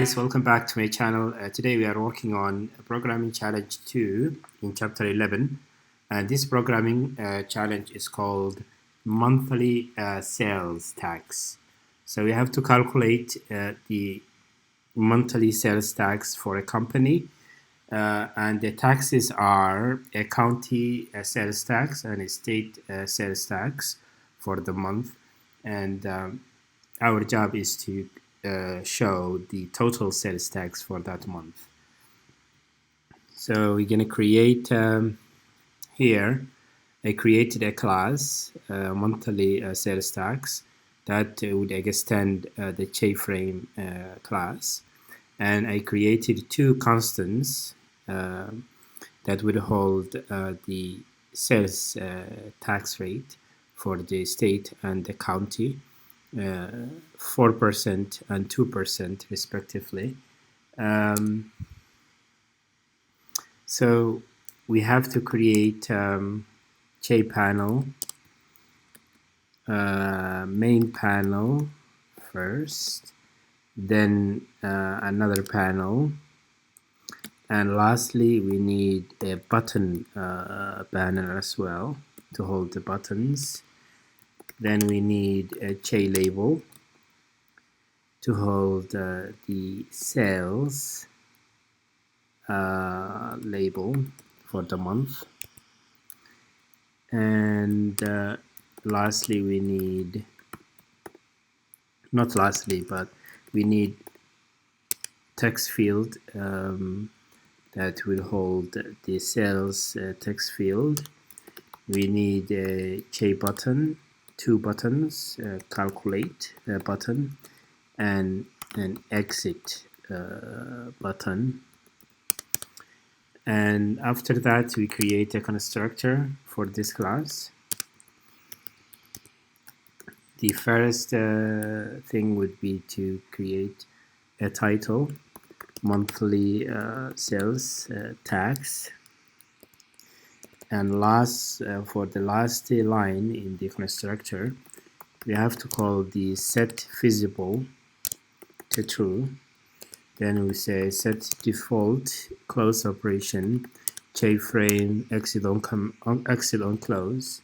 Guys, welcome back to my channel. Today we are working on programming challenge 2 in chapter 11, and this programming challenge is called monthly sales tax. So we have to calculate the monthly sales tax for a company, and the taxes are a county sales tax and a state sales tax for the month, and our job is to show the total sales tax for that month. So we're going to create here, I created a class, monthly sales tax, that would extend the JFrame class. And I created two constants that would hold the sales tax rate for the state and the county. 4% and 2% respectively. So we have to create JPanel, main panel first, then another panel, and lastly we need a button panel as well to hold the buttons. Then we need a JLabel to hold the sales label for the month, and lastly we need, not lastly, but we need text field that will hold the sales text field. We need a JButton, two buttons, calculate button, and an exit button. And after that we create a constructor for this class. The first thing would be to create a title, monthly sales tax, and last for the last line in the constructor we have to call the set visible to true. Then we say set default close operation JFrame exit on close.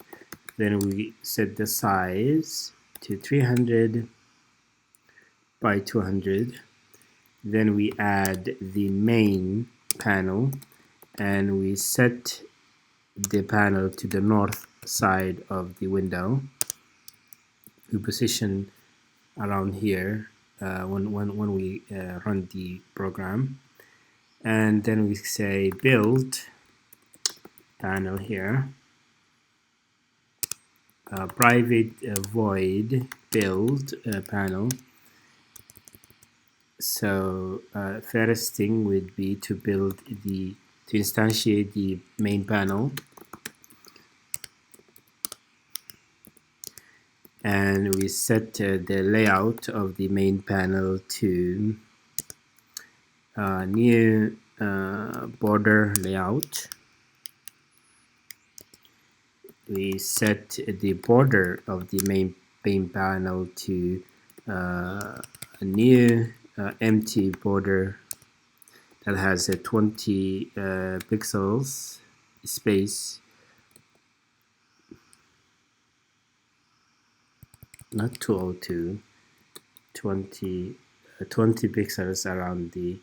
Then we set the size to 300 by 200. Then we add the main panel and we set the panel to the north side of the window. We position around here when we run the program, and then we say build panel here, private void build panel. So first thing would be to build to instantiate the main panel, and we set the layout of the main panel to new border layout. We set the border of the main panel to a new empty border that has a 20 pixels space, not 202, 20 pixels around the,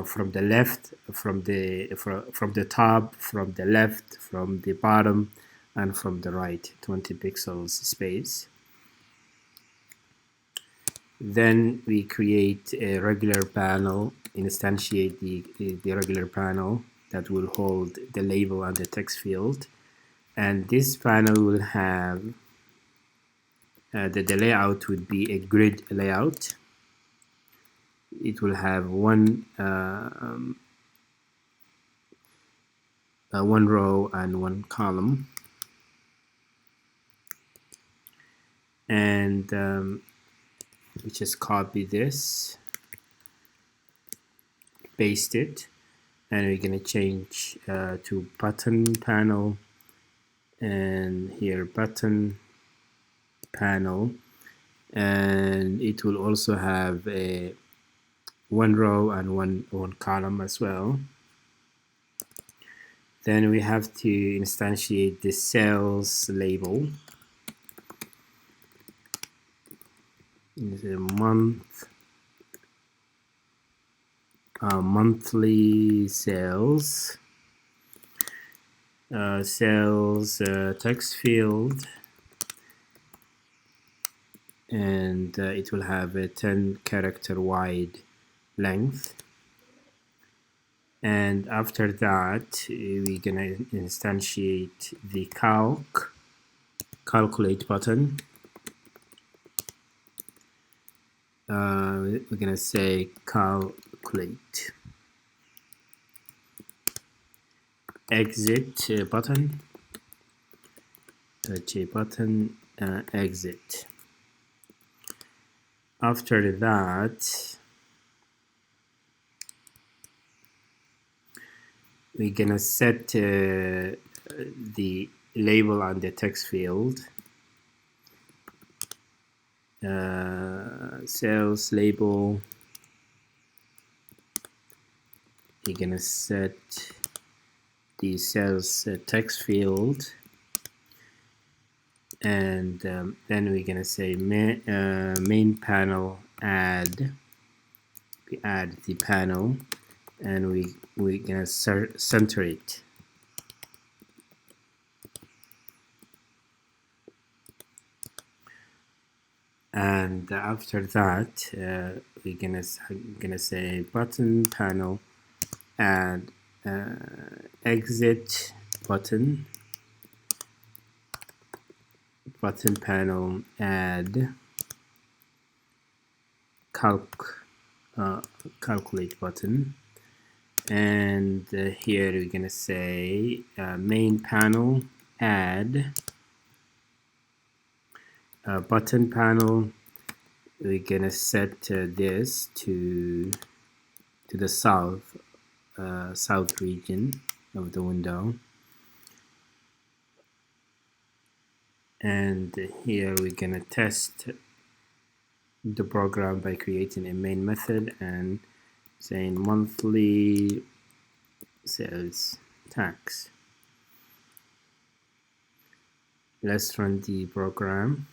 from the left, from the top, from the left, from the bottom, and from the right, 20 pixels space. Then we create a regular panel, instantiate the regular panel that will hold the label and the text field, and this panel will have the layout would be a grid layout. It will have one row and one column, and we just copy this, paste it, and we're going to change to button panel, and here button panel, and it will also have a one row and one column as well. Then we have to instantiate the sales label. The monthly sales, sales text field, and it will have a 10 character wide length. And after that, we're gonna instantiate the calculate button. We're gonna say calculate. Exit button. Touch a button. Exit. After that, we're gonna set the label on the text field. Sales label. You're gonna set the sales text field, and then we're gonna say main panel add. We add the panel, and we're gonna center it. And after that, we're gonna say button panel add exit button panel add calculate button, and here we're gonna say main panel add button panel. We're gonna set this to the south region of the window, and here we're gonna test the program by creating a main method and saying monthly sales tax. Let's run the program.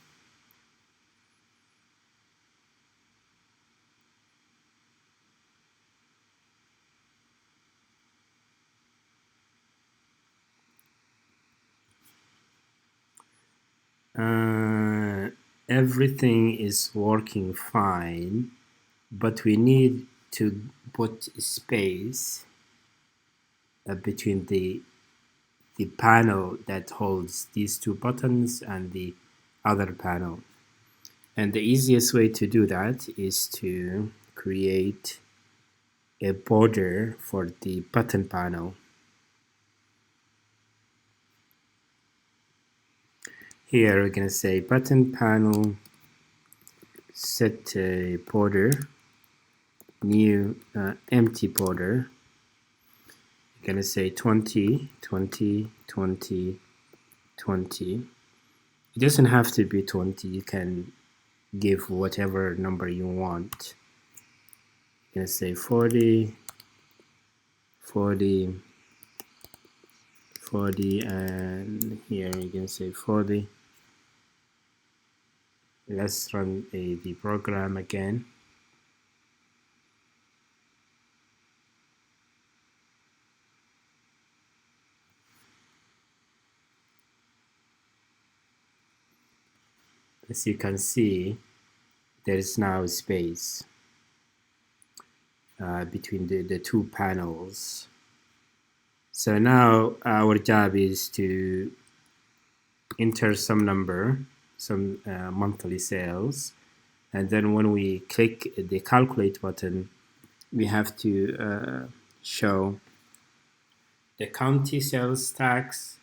Everything is working fine, but we need to put space between the panel that holds these two buttons and the other panel. And the easiest way to do that is to create a border for the button panel. Here we're going to say button panel set a border, new empty border. You're going to say 20, 20, 20, 20. It doesn't have to be 20. You can give whatever number you want. You're going to say 40, 40, 40, and here you're going to say 40. Let's run the program again. As you can see, there is now space between the two panels. So now our job is to enter some number, some monthly sales, and then when we click the calculate button, we have to show the county sales tax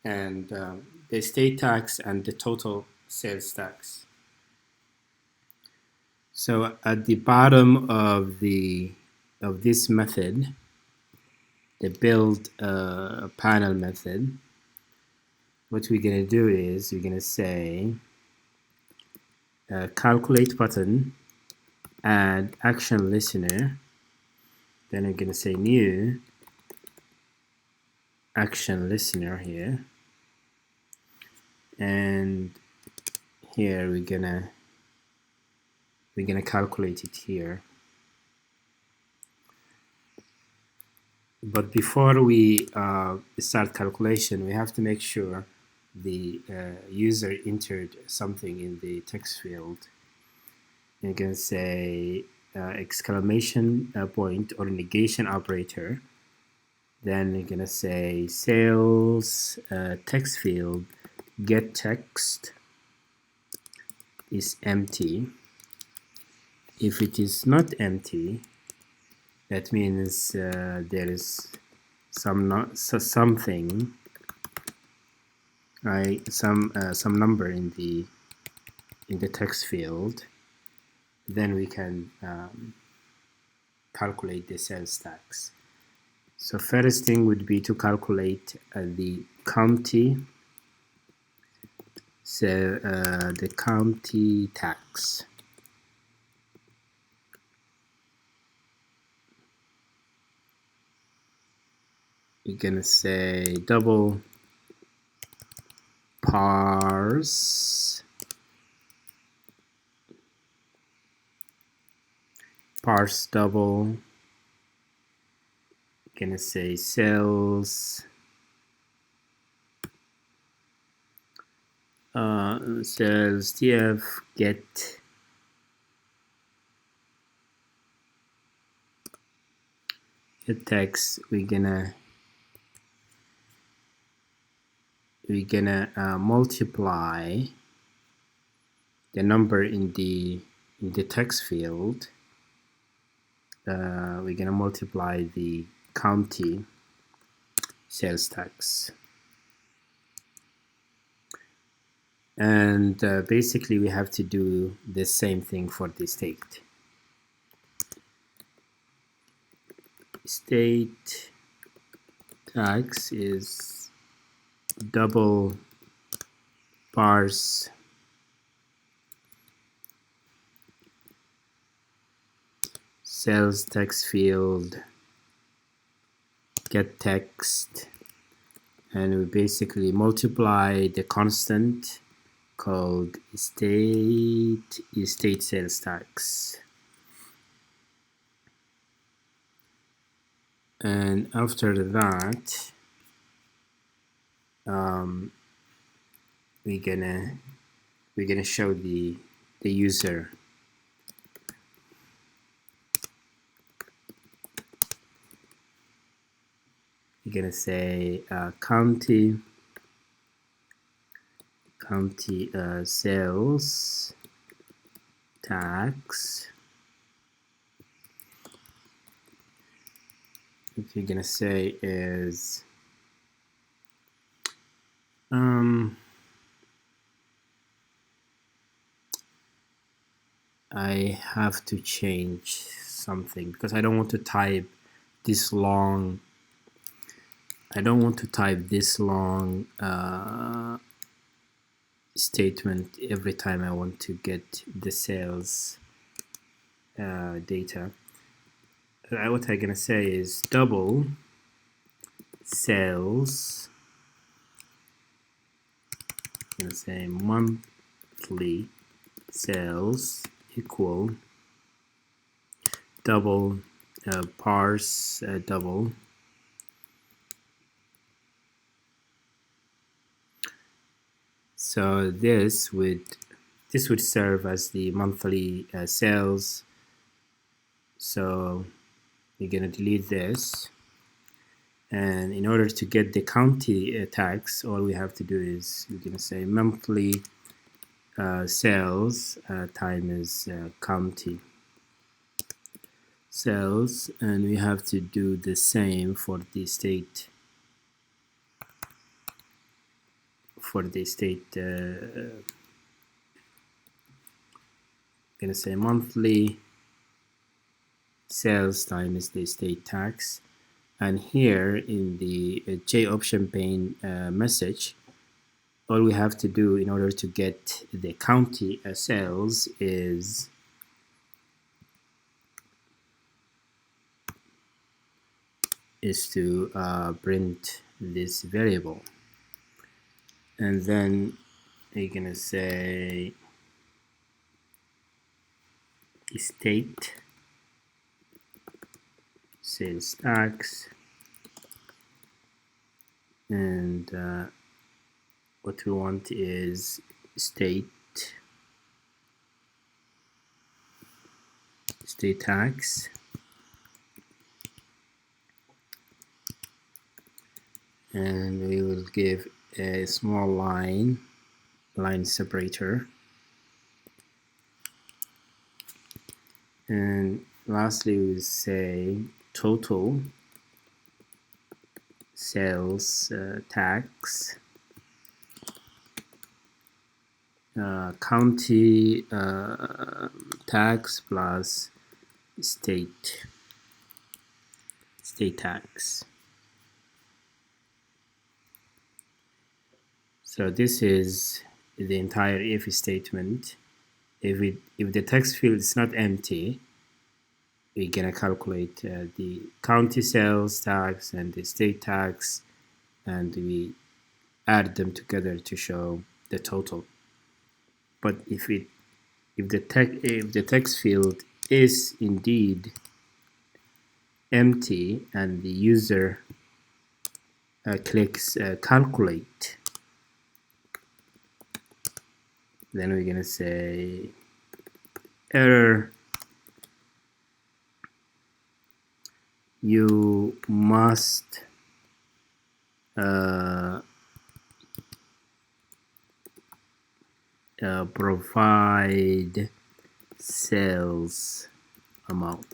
and the state tax and the total sales tax. So at the bottom of this method, the build panel method, what we're going to do is we're going to say calculate button add action listener. Then I'm going to say new action listener here. And here we're gonna calculate it here. But before we start calculation, we have to make sure the user entered something in the text field. You can say exclamation point or negation operator. Then you're gonna say sales text field get text is empty. If it is not empty, that means there is something, right? Some number in the text field. Then we can calculate the sales tax. So first thing would be to calculate the county. So the county tax. We're gonna say double parse double. Gonna say sales sales tf get text. We're gonna multiply the number in the text field. We're gonna multiply the county sales tax, and basically we have to do the same thing for the state. State tax is double parse sales text field get text, and we basically multiply the constant called state sales tax. And after that, we're gonna show the user. We're gonna say county sales tax. What you're gonna say is I have to change something because I don't want to type this long. Statement every time I want to get the sales data. What I'm gonna say is double sales. I'm gonna say monthly sales equal double parse double so this would serve as the monthly sales. So we're gonna delete this, and in order to get the county tax, all we have to do is we're gonna say monthly sales times county sales, and we have to do the same for the state gonna say monthly sales times the state tax. And here in the J option pane message, all we have to do in order to get the county sales is is to print this variable, and then we're gonna say state sales tax, and what we want is state tax, and we will give a small line separator, and lastly we will say total sales tax, county tax plus state tax. So this is the entire if statement. If the text field is not empty, we're gonna calculate the county sales tax and the state tax, and we add them together to show the total. But if the text field is indeed empty and the user clicks calculate, then we're gonna say error, you must provide sales amount.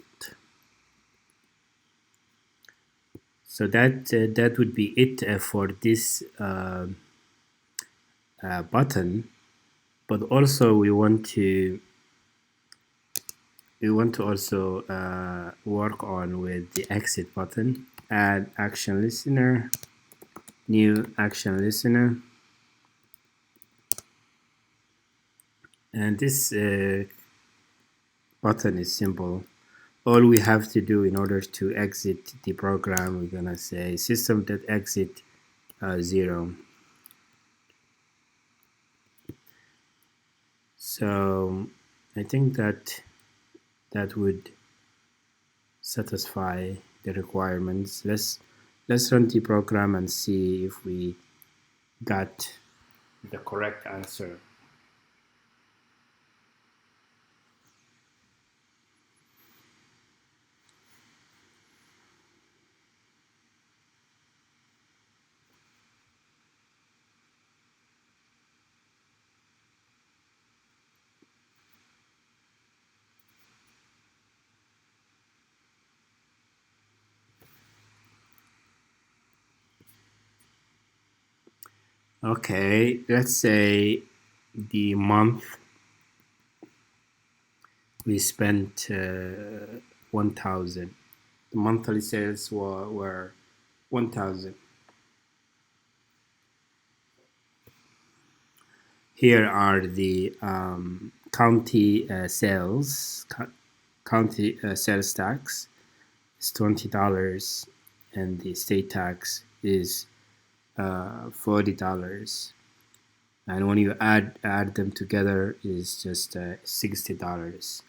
So that would be it for this button. But also we want to also work on with the exit button. Add action listener, new action listener, and this button is simple. All we have to do in order to exit the program, we're gonna say system.exit 0. So I think that would satisfy the requirements. Let's run the program and see if we got the correct answer. Okay, let's say the month we spent 1,000. The monthly sales were 1,000. Here are the county sales. County sales tax is $20, and the state tax is $40. And when you add them together, is just $60.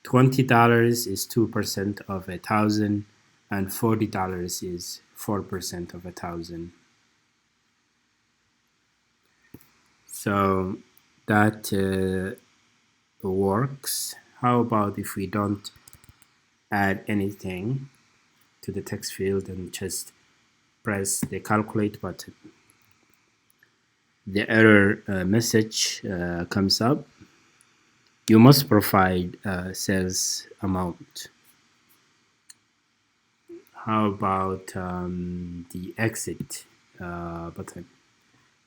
$20 is 2% of 1,000, and $40 is 4% of 1,000. So that works. How about if we don't add anything to the text field and just press the calculate button? The error message comes up. You must provide sales amount. How about the exit button?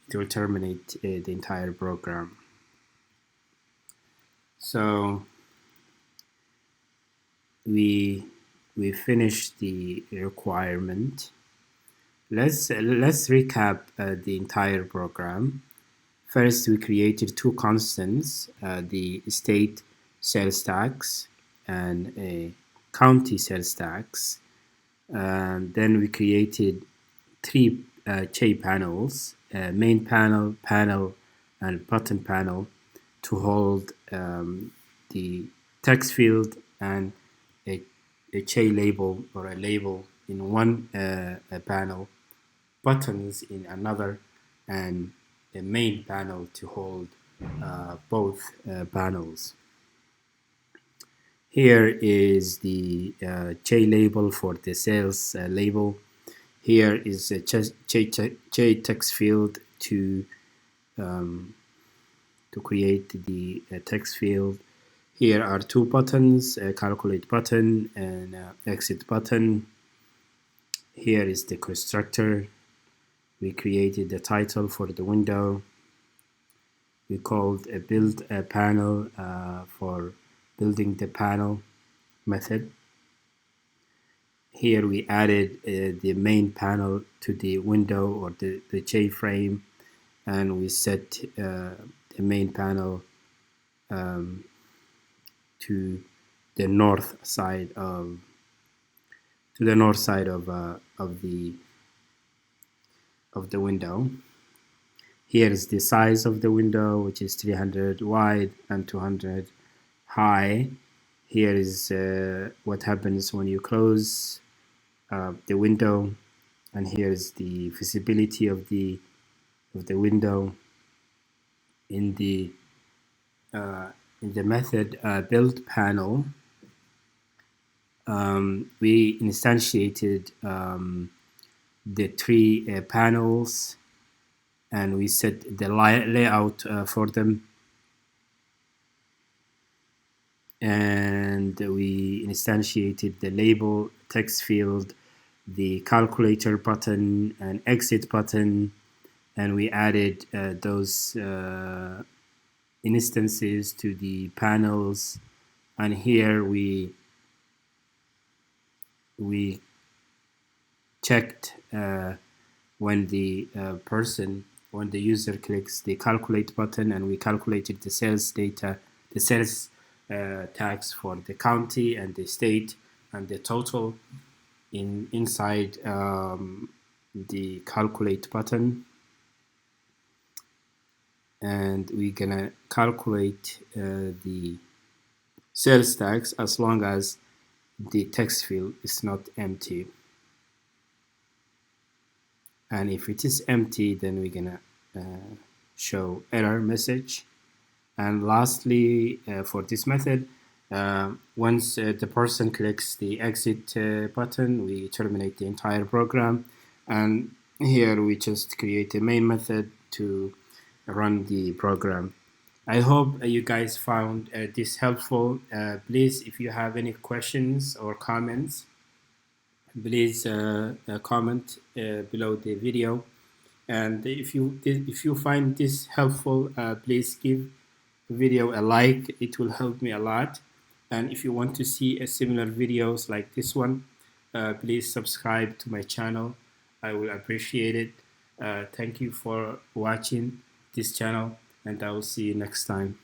It will terminate the entire program. So we finished the requirement. Let's recap the entire program. First, we created two constants, the state sales tax and a county sales tax. And then we created three J panels, main panel, and button panel to hold the text field and a, a J label or a label in one panel, buttons in another, and a main panel to hold both panels. Here is the J label for the sales label. Here is a J text field to create the text field. Here are two buttons, a calculate button and exit button. Here is the constructor. We created the title for the window. We called a build a panel for building the panel method. Here we added the main panel to the window or the J-frame, and we set the main panel to the north side of the window. Here is the size of the window, which is 300 wide and 200 high. Here is what happens when you close the window, and here is the visibility of the window. In the method build panel, we instantiated the three panels, and we set the layout for them, and we instantiated the label, text field, the calculator button and exit button, and we added those instances to the panels. And here we checked when the user clicks the calculate button, and we calculated the sales data, the sales tax for the county and the state and the total inside the calculate button. And we're gonna calculate the sales tax as long as the text field is not empty. And if it is empty, then we're gonna show error message. And lastly, for this method, once the person clicks the exit button, we terminate the entire program. And here we just create a main method to run the program. I hope you guys found this helpful. Please, if you have any questions or comments, please comment below the video. And if you find this helpful, please give the video a like. It will help me a lot. And if you want to see similar videos like this one, please subscribe to my channel. I will appreciate it. Thank you for watching this channel, and I will see you next time.